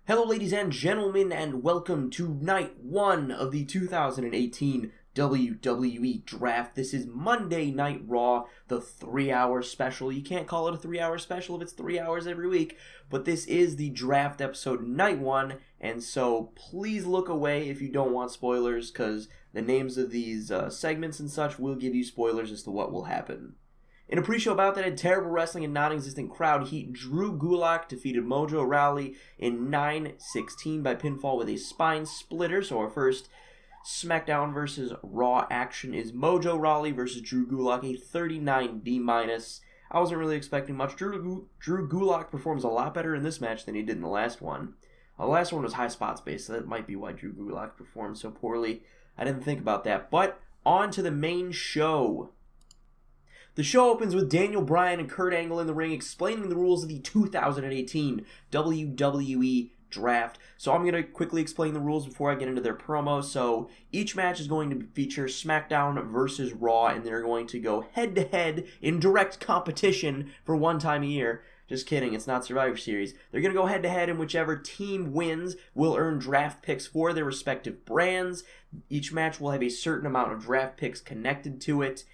Hello ladies and gentlemen, and welcome to night 1 of the 2018 WWE Draft. This is Monday Night Raw, the 3-hour special. You can't call it a 3-hour special if it's 3 hours every week, but this is the draft episode night 1, and so please look away if you don't want spoilers, because the names of these segments and such will give you spoilers as to what will happen. In a pre-show bout that had terrible wrestling and non-existent crowd heat, Drew Gulak defeated Mojo Rawley in 9-16 by pinfall with a spine splitter. So our first SmackDown versus Raw action is Mojo Rawley versus Drew Gulak, a 39 D-. I wasn't really expecting much. Drew Gulak performs a lot better in this match than he did in the last one. The last one was high spots based, so that might be why Drew Gulak performed so poorly. I didn't think about that. But on to the main show. The show opens with Daniel Bryan and Kurt Angle in the ring explaining the rules of the 2018 WWE Draft. So I'm going to quickly explain the rules before I get into their promo. So each match is going to feature SmackDown versus Raw, and they're going to go head-to-head in direct competition for one time a year. Just kidding, it's not Survivor Series. They're going to go head-to-head, and whichever team wins will earn draft picks for their respective brands. Each match will have a certain amount of draft picks connected to it.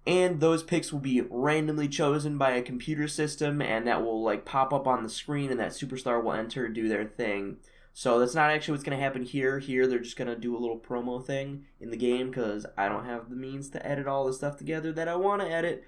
And those picks will be randomly chosen by a computer system, and that will pop up on the screen, and that superstar will enter and do their thing. So that's not actually what's going to happen here. Here they're just going to do a little promo thing in the game because I don't have the means to edit all the stuff together that I want to edit.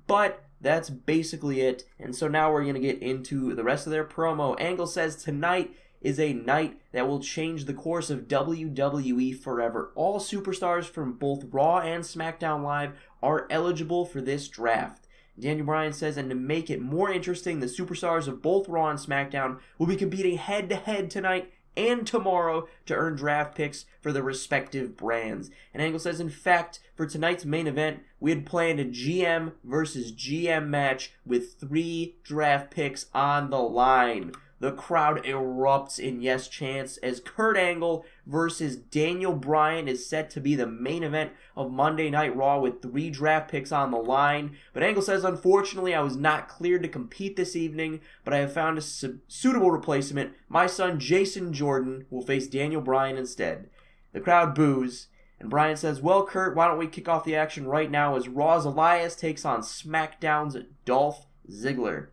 But that's basically it. And so now we're going to get into the rest of their promo. Angle says tonight is a night that will change the course of WWE forever. All superstars from both Raw and SmackDown Live are eligible for this draft. Daniel Bryan says, and to make it more interesting, the superstars of both Raw and SmackDown will be competing head-to-head tonight and tomorrow to earn draft picks for their respective brands. And Angle says, in fact, for tonight's main event, we had planned a GM versus GM match with 3 draft picks on the line. The crowd erupts in yes chants as Kurt Angle versus Daniel Bryan is set to be the main event of Monday Night Raw with 3 draft picks on the line. But Angle says, unfortunately, I was not cleared to compete this evening, but I have found a suitable replacement. My son, Jason Jordan, will face Daniel Bryan instead. The crowd boos, and Bryan says, well, Kurt, why don't we kick off the action right now as Raw's Elias takes on SmackDown's Dolph Ziggler.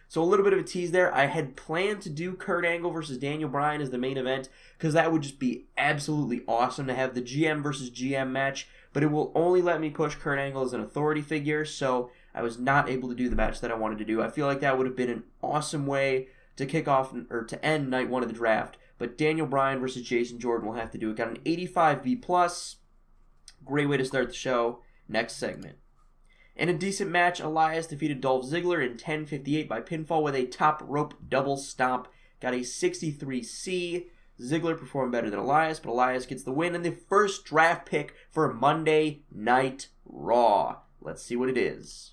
So a little bit of a tease there. I had planned to do Kurt Angle versus Daniel Bryan as the main event because that would just be absolutely awesome to have the GM versus GM match, but it will only let me push Kurt Angle as an authority figure, so I was not able to do the match that I wanted to do. I feel like that would have been an awesome way to kick off or to end night 1 of the draft, but Daniel Bryan versus Jason Jordan will have to do it. Got an 85 B+. Great way to start the show. Next segment. In a decent match, Elias defeated Dolph Ziggler in 10:58 by pinfall with a top rope double stomp. Got a 63C. Ziggler performed better than Elias, but Elias gets the win and the first draft pick for Monday Night Raw. Let's see what it is.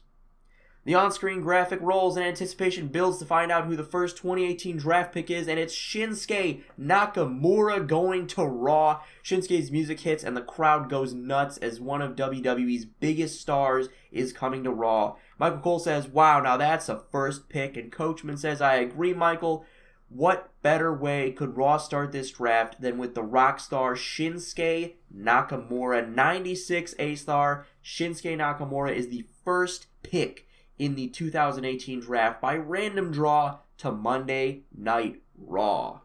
The on-screen graphic rolls and anticipation builds to find out who the first 2018 draft pick is, and it's Shinsuke Nakamura going to Raw. Shinsuke's music hits and the crowd goes nuts as one of WWE's biggest stars is coming to Raw. Michael Cole says, wow, now that's a first pick, and Coachman says, I agree, Michael. What better way could Raw start this draft than with the rock star Shinsuke Nakamura? 96 A-star. Shinsuke Nakamura is the first pick in the 2018 draft by random draw to Monday Night Raw.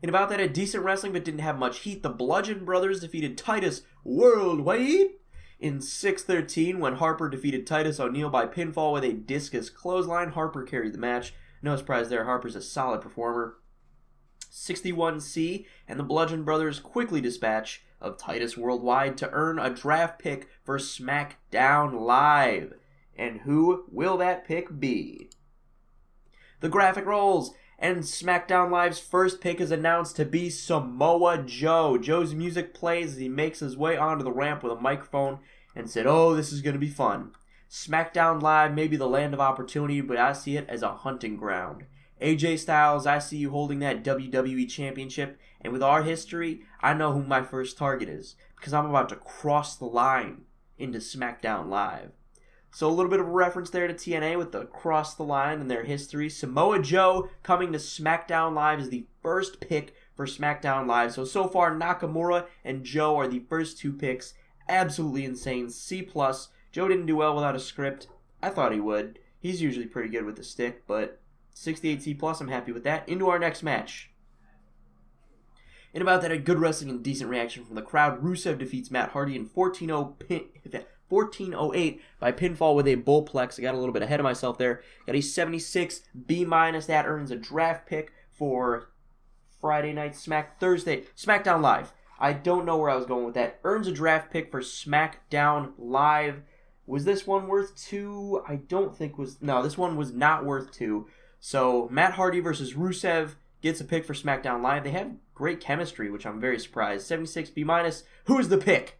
In about that, a decent wrestling but didn't have much heat, the Bludgeon Brothers defeated Titus Worldwide in 6:13 when Harper defeated Titus O'Neil by pinfall with a discus clothesline. Harper carried the match. No surprise there, Harper's a solid performer. 61C, and the Bludgeon Brothers quickly dispatch of Titus Worldwide to earn a draft pick for SmackDown Live. And who will that pick be? The graphic rolls, and SmackDown Live's first pick is announced to be Samoa Joe. Joe's music plays as he makes his way onto the ramp with a microphone and said, oh, this is going to be fun. SmackDown Live may be the land of opportunity, but I see it as a hunting ground. AJ Styles, I see you holding that WWE Championship, and with our history, I know who my first target is, because I'm about to cross the line into SmackDown Live. So a little bit of a reference there to TNA with the Cross the Line and their history. Samoa Joe coming to SmackDown Live is the first pick for SmackDown Live. So far, Nakamura and Joe are the first two picks. Absolutely insane. C+. Joe didn't do well without a script. I thought he would. He's usually pretty good with the stick, but 68 C+, I'm happy with that. Into our next match. In about that, a good wrestling and decent reaction from the crowd. Rusev defeats Matt Hardy in 1408 by pinfall with a bullplex. I got a little bit ahead of myself there. Got a 76 B-. That earns a draft pick for Friday night Thursday SmackDown Live. I don't know where I was going with that. Earns a draft pick for SmackDown Live. Was this one worth 2? I don't think was... No, this one was not worth 2. So, Matt Hardy versus Rusev gets a pick for SmackDown Live. They have great chemistry, which I'm very surprised. 76 B-. Who is the pick?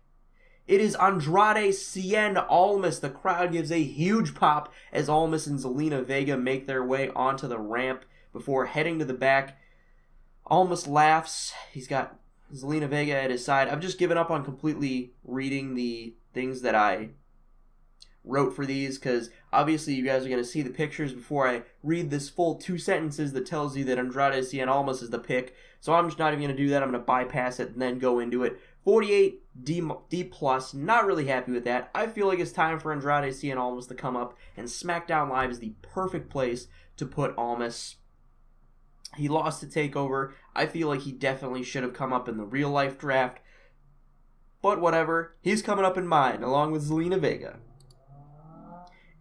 It is Andrade Cien Almas. The crowd gives a huge pop as Almas and Zelina Vega make their way onto the ramp before heading to the back. Almas laughs. He's got Zelina Vega at his side. I've just given up on completely reading the things that I wrote for these because obviously you guys are going to see the pictures before I read this full 2 sentences that tells you that Andrade Cien Almas is the pick. So I'm just not even going to do that. I'm going to bypass it and then go into it. 48 D+, not really happy with that. I feel like it's time for Andrade Cien Almas to come up, and SmackDown Live is the perfect place to put Almas. He lost to TakeOver. I feel like he definitely should have come up in the real-life draft. But whatever, he's coming up in mine, along with Zelina Vega.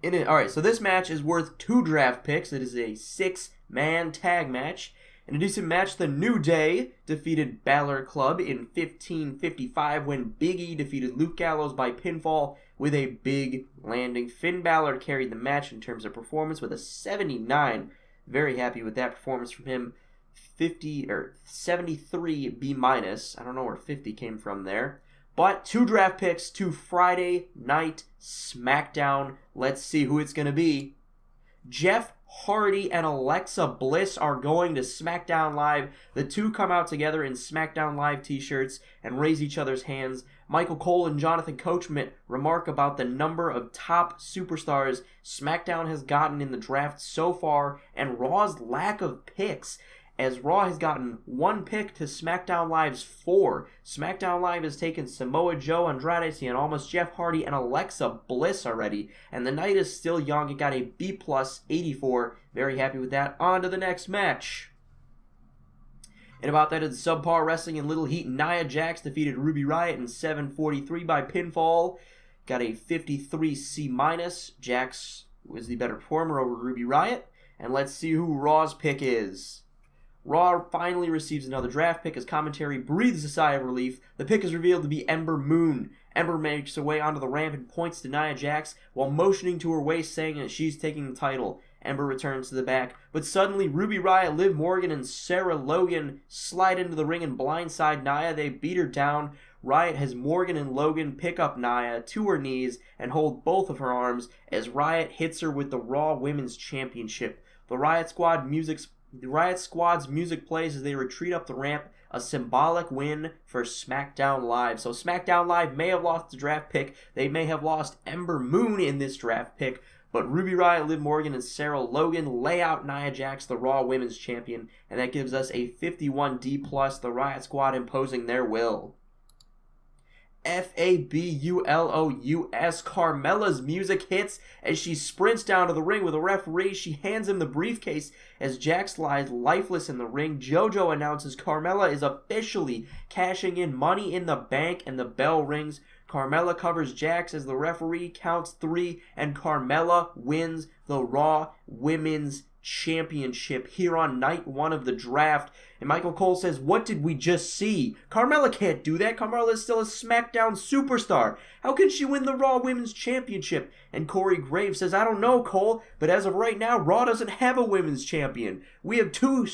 Alright, so this match is worth 2 draft picks. It is a 6-man tag match. In a decent match, the New Day defeated Balor Club in 1555 when Big E defeated Luke Gallows by pinfall with a big landing. Finn Balor carried the match in terms of performance with a 79. Very happy with that performance from him. 73 B-. I don't know where 50 came from there. But 2 draft picks to Friday Night SmackDown. Let's see who it's going to be. Jeff Hardy and Alexa Bliss are going to SmackDown Live. The two come out together in SmackDown Live t-shirts and raise each other's hands. Michael Cole and Jonathan Coachman remark about the number of top superstars SmackDown has gotten in the draft so far and Raw's lack of picks, as Raw has gotten 1 pick to SmackDown Live's 4. SmackDown Live has taken Samoa Joe, Andrade Cien Almas, Jeff Hardy, and Alexa Bliss already. And the night is still young. It got a B+, 84. Very happy with that. On to the next match. And about that is subpar wrestling in Little Heat. Nia Jax defeated Ruby Riott in 7:43 by pinfall. Got a 53 C-. Jax was the better performer over Ruby Riott. And let's see who Raw's pick is. Raw finally receives another draft pick as commentary breathes a sigh of relief. The pick is revealed to be Ember Moon. Ember makes her way onto the ramp and points to Nia Jax while motioning to her waist, saying that she's taking the title. Ember returns to the back, but suddenly Ruby Riott, Liv Morgan, and Sarah Logan slide into the ring and blindside Nia. They beat her down. Riott has Morgan and Logan pick up Nia to her knees and hold both of her arms as Riott hits her with the Raw Women's Championship. The Riott Squad's music plays as they retreat up the ramp, a symbolic win for SmackDown Live. So SmackDown Live may have lost the draft pick. They may have lost Ember Moon in this draft pick, but Ruby Riott, Liv Morgan, and Sarah Logan lay out Nia Jax, the Raw Women's Champion, and that gives us a 51 D+, the Riott Squad imposing their will. Fabulous. Carmella's music hits as she sprints down to the ring with a referee. She hands him the briefcase as Jax lies lifeless in the ring. JoJo announces Carmella is officially cashing in Money in the Bank, and the bell rings. Carmella covers Jax as the referee counts 3, and Carmella wins the Raw Women's Championship here on night 1 of the draft. And Michael Cole says, "What did we just see? Carmella can't do that. Carmella is still a SmackDown superstar. How can she win the Raw Women's Championship?" And Corey Graves says, "I don't know, Cole, but as of right now, Raw doesn't have a women's champion. We have two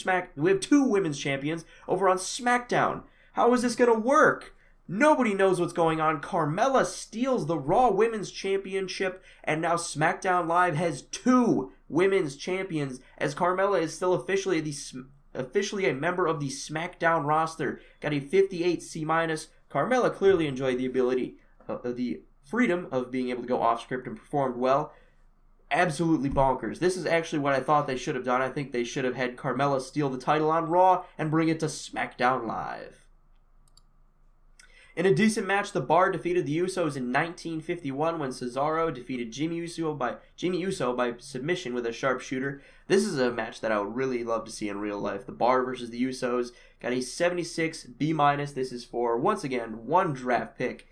women's champions over on SmackDown. How is this going to work?" Nobody knows what's going on. Carmella steals the Raw Women's Championship, and now SmackDown Live has 2 women's champions, as Carmella is still officially a member of the SmackDown roster. Got a 58 C-. Carmella clearly enjoyed the freedom of being able to go off script and performed well. Absolutely bonkers. This is actually what I thought they should have done. I think they should have had Carmella steal the title on Raw and bring it to SmackDown Live. In a decent match, The Bar defeated the Usos in 1951 when Cesaro defeated Jimmy Uso by submission with a sharpshooter. This is a match that I would really love to see in real life. The Bar versus the Usos got a 76 B-. This is for, once again, one draft pick.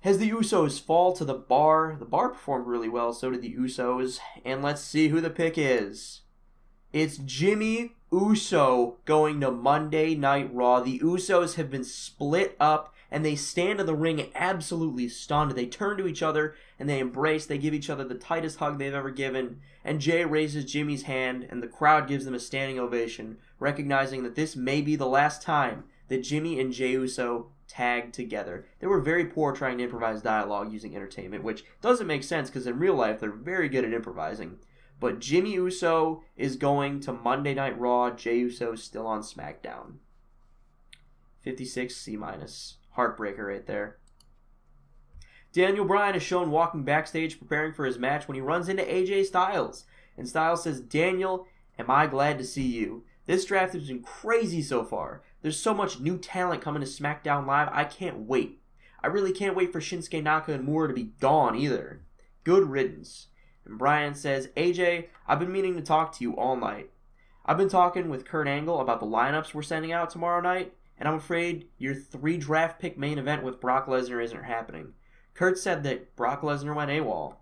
As the Usos fall to the Bar performed really well, so did the Usos, and let's see who the pick is. It's Jimmy Uso going to Monday Night Raw. The Usos have been split up, and they stand in the ring absolutely stunned. They turn to each other, and they embrace. They give each other the tightest hug they've ever given, and Jay raises Jimmy's hand, and the crowd gives them a standing ovation, recognizing that this may be the last time that Jimmy and Jey Uso tag together. They were very poor trying to improvise dialogue using entertainment, which doesn't make sense because in real life they're very good at improvising. But Jimmy Uso is going to Monday Night Raw. Jey Uso is still on SmackDown. 56 C-. Heartbreaker right there. Daniel Bryan is shown walking backstage preparing for his match when he runs into AJ Styles. And Styles says, "Daniel, am I glad to see you. This draft has been crazy so far. There's so much new talent coming to SmackDown Live. I can't wait. I really can't wait for Shinsuke Nakamura to be gone either. Good riddance." And Bryan says, "AJ, I've been meaning to talk to you all night. I've been talking with Kurt Angle about the lineups we're sending out tomorrow night, and I'm afraid your 3 draft pick main event with Brock Lesnar isn't happening. Kurt said that Brock Lesnar went AWOL."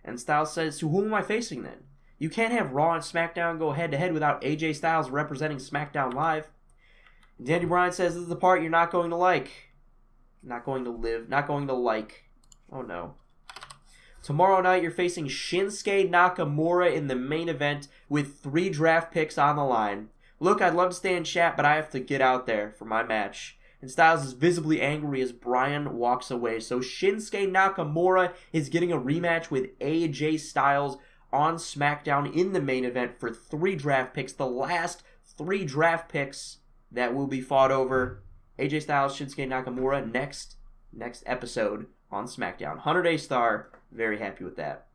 And Styles says, "So who am I facing then? You can't have Raw and SmackDown go head-to-head without AJ Styles representing SmackDown Live." And Daniel Bryan says, "This is the part you're not going to like. Not going to live. Not going to like. Oh no. Tomorrow night, you're facing Shinsuke Nakamura in the main event with 3 draft picks on the line. Look, I'd love to stay in chat, but I have to get out there for my match." And Styles is visibly angry as Bryan walks away. So Shinsuke Nakamura is getting a rematch with AJ Styles on SmackDown in the main event for 3 draft picks. The last 3 draft picks that will be fought over. AJ Styles, Shinsuke Nakamura next episode on SmackDown. 100 A-star. Very happy with that.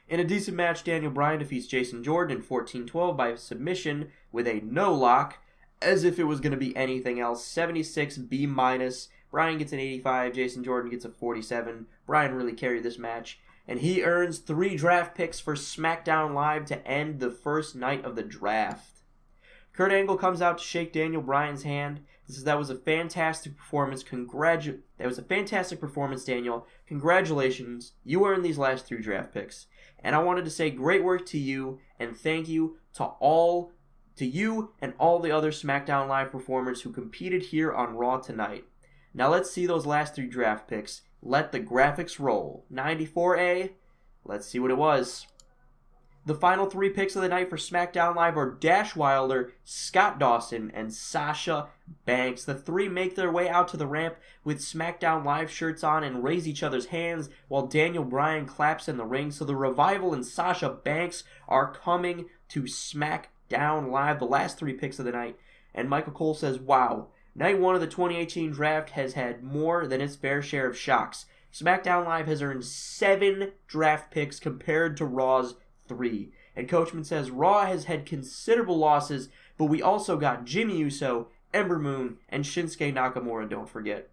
In a decent match, Daniel Bryan defeats Jason Jordan in 14-12 by submission with a no-lock, as if it was going to be anything else. 76 B-. Bryan gets an 85, Jason Jordan gets a 47. Bryan really carried this match, and he earns 3 draft picks for SmackDown Live to end the first night of the draft. Kurt Angle comes out to shake Daniel Bryan's hand. He says, "That was a fantastic performance. That was a fantastic performance, Daniel. Congratulations. You earned these last 3 draft picks. And I wanted to say great work to you and thank you to you and all the other SmackDown Live performers who competed here on Raw tonight. Now let's see those last 3 draft picks. Let the graphics roll. 94A. Let's see what it was. The final 3 picks of the night for SmackDown Live are Dash Wilder, Scott Dawson, and Sasha Banks. The 3 make their way out to the ramp with SmackDown Live shirts on and raise each other's hands while Daniel Bryan claps in the ring. So the Revival and Sasha Banks are coming to SmackDown Live, the last 3 picks of the night. And Michael Cole says, "Wow, night 1 of the 2018 draft has had more than its fair share of shocks. SmackDown Live has earned 7 draft picks compared to Raw's 3. And Coachman says Raw has had considerable losses, but we also got Jimmy Uso, Ember Moon, and Shinsuke Nakamura, don't forget."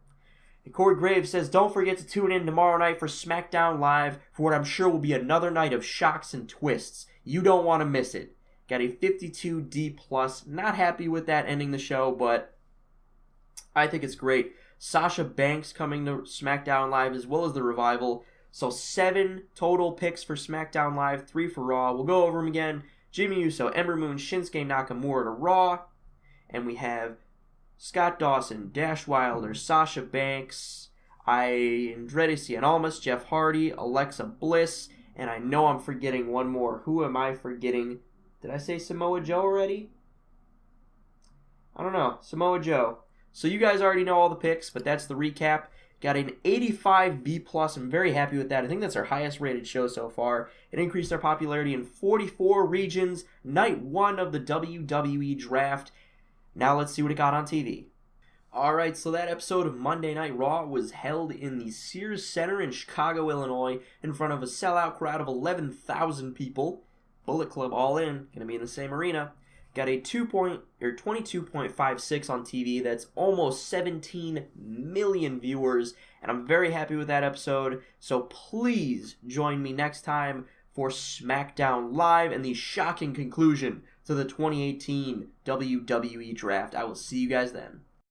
And Corey Graves says, "Don't forget to tune in tomorrow night for SmackDown Live for what I'm sure will be another night of shocks and twists. You don't want to miss it." Got a 52 D+. Not happy with that ending the show, but I think it's great. Sasha Banks coming to SmackDown Live as well as the Revival. So 7 total picks for SmackDown Live, 3 for Raw. We'll go over them again. Jimmy Uso, Ember Moon, Shinsuke Nakamura to Raw. And we have Scott Dawson, Dash Wilder, Sasha Banks, Andrade Cien Almas, Jeff Hardy, Alexa Bliss, and I know I'm forgetting one more. Who am I forgetting? Did I say Samoa Joe already? I don't know. Samoa Joe. So you guys already know all the picks, but that's the recap. Got an 85 B+. I'm very happy with that. I think that's our highest rated show so far. It increased our popularity in 44 regions. Night 1 of the WWE draft. Now let's see what it got on TV. Alright, so that episode of Monday Night Raw was held in the Sears Center in Chicago, Illinois, in front of a sellout crowd of 11,000 people. Bullet Club All In, gonna be in the same arena. Got a 22.56 on TV. That's almost 17 million viewers, and I'm very happy with that episode. So please join me next time for SmackDown Live and the shocking conclusion to the 2018 WWE Draft. I will see you guys then.